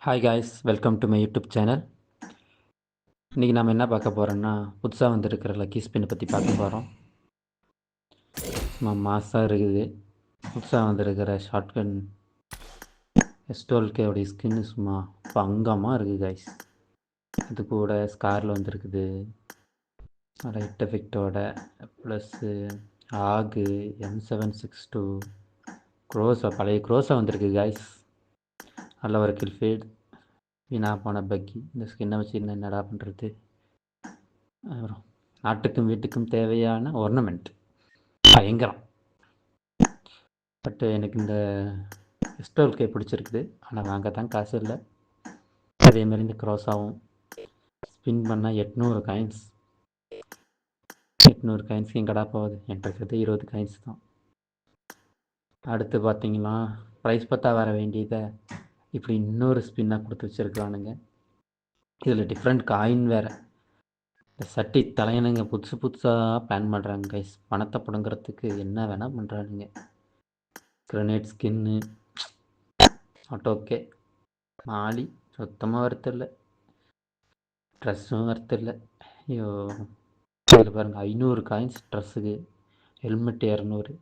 Hi guys, welcome to my YouTube channel. இன்றைக்கி நம்ம என்ன பார்க்க போகிறோன்னா, புதுசாக வந்திருக்கிற லக்கி ஸ்பின்னை பற்றி பார்க்க போகிறோம். சும்மா மாசாக இருக்குது. புதுசாக வந்திருக்கிற ஷார்ட்கன் S12K ஸ்கின்னு சும்மா பங்கமாக இருக்குது காய்ஸ். இது கூட ஸ்காரில் வந்திருக்குது, லைட் எஃபெக்டோட, ப்ளஸ்ஸு ஆகு M762 க்ரோஸா, பழைய க்ரோஸாக வந்திருக்கு காய்ஸ். நல்ல ஒரு கில்ஃபேட் வீணாக போன பக்கி. இந்த ஸ்கின்னை வச்சு என்னடா பண்ணுறது? அப்புறம் நாட்டுக்கும் வீட்டுக்கும் தேவையான ஒர்னமெண்ட் பயங்கரம். பட்டு எனக்கு இந்த S12K பிடிச்சிருக்குது, ஆனால் வாங்க தான் காசு இல்லை. அதேமாதிரி இந்த க்ராஸாகவும் ஸ்பின் பண்ணால் 800 காயின்ஸ். 800 காயின்ஸ் எங்கடா போகுது? என்கிட்ட இருக்கிறது 20 காயின்ஸ் தான். அடுத்து பார்த்தீங்கன்னா ப்ரைஸ் பார்த்தா வர வேண்டியதை இப்படி இன்னொரு ஸ்பின்னாக கொடுத்து வச்சுருக்கானுங்க. இதில் டிஃப்ரெண்ட் காயின் வேறு. இந்த சட்டி தலையணுங்க புதுசு புதுசாக பிளான் பண்ணுறாங்க கைஸ். பணத்தை பிடுங்கிறதுக்கு என்ன வேணால் பண்ணுறானுங்க. கிரனேட் ஸ்கின்னு, ஆட்டோக்கே, மாலி சுத்தமாக வருத்தில்லை, ட்ரெஸ்ஸும் வருத்தில்லை. ஐயோ, இதில் பாருங்கள் 500 காயின்ஸ் ட்ரெஸ்ஸுக்கு, ஹெல்மெட் 200,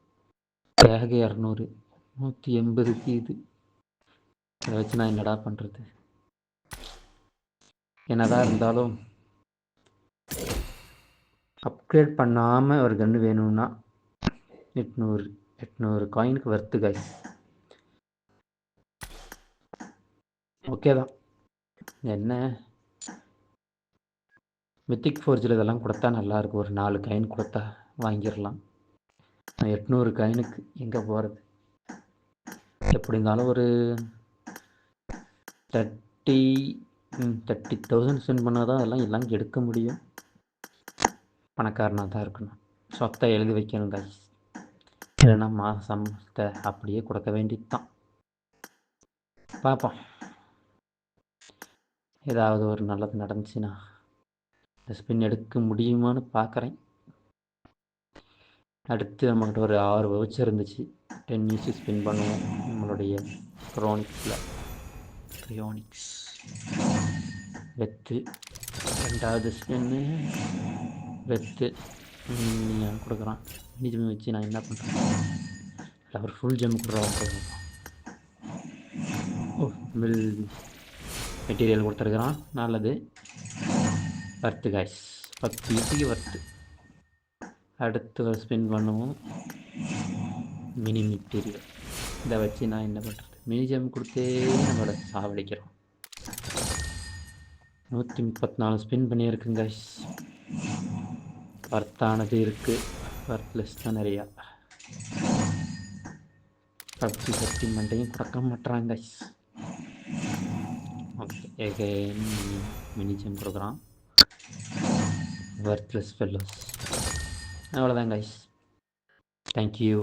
பேகு 200, 180க்கு இது. அதை வச்சு நான் என்னடா பண்ணுறது? என்னதான் இருந்தாலும் அப்கிரேட் பண்ணாமல் ஒரு கன்று வேணும்னா 800 காயினுக்கு வர்த்து கைஸ். ஓகே தான். என்ன மித்திக் ஃபோர்ஜில் இதெல்லாம் கொடுத்தா நல்லாயிருக்கும். ஒரு 4 காயின் கொடுத்தா வாங்கிடலாம். 800 காயினுக்கு எங்கே போகிறது? எப்படி இருந்தாலும் ஒரு 30,000 ஸ்பெண்ட் பண்ணால் தான் அதெல்லாம் எடுக்க முடியும். பணக்காரனாக தான் இருக்கணும். சொத்தை எழுதி வைக்கணும் கைஸ். இல்லைன்னா மாதத்தை அப்படியே கொடுக்க வேண்டியது தான். பார்ப்போம், ஏதாவது ஒரு நல்லது நடந்துச்சுன்னா இந்த ஸ்பின் எடுக்க முடியுமான்னு பார்க்குறேன். அடுத்து நம்மகிட்ட ஒரு 6 வவுச்சர் இருந்துச்சு. 10 மியூசிக் ஸ்பின் பண்ணுவோம் நம்மளுடைய க்ரோனிக்ஸ் வெத்து. ரெண்டாவது ஸ்பின்னு வெத்து கொடுக்குறான். மினி ஜெம் வச்சு நான் என்ன பண்ணுறேன்? இல்லை, ஒரு ஃபுல் ஜெம் கொடுக்குறான். ஓ, மில் மெட்டீரியல் கொடுத்துருக்குறான். நல்லது, வர்த்து காய்ஸ். 10 ஈஸிக்கு வர்த்து. அடுத்து ஒரு ஸ்பின் பண்ணுவோம். மினி மெட்டீரியல் இதை வச்சு நான் என்ன பண்ணுறது? மினி ஜெம் கொடுத்தே நம்மளோட சாவடிக்கிறோம். 134 ஸ்பின் பண்ணியிருக்குங்க கைஸ். வர்த்தானது இருக்குது, வர்த்லெஸ் தான் நிறையா. பப்ஜி மண்டையும் கொடுக்க மாட்டுறாங்க கைஸ். ஓகே, மினி ஜெம் கொடுக்குறான். Worthless fellows. அவ்வளோதான் கைஸ். தேங்க்யூ.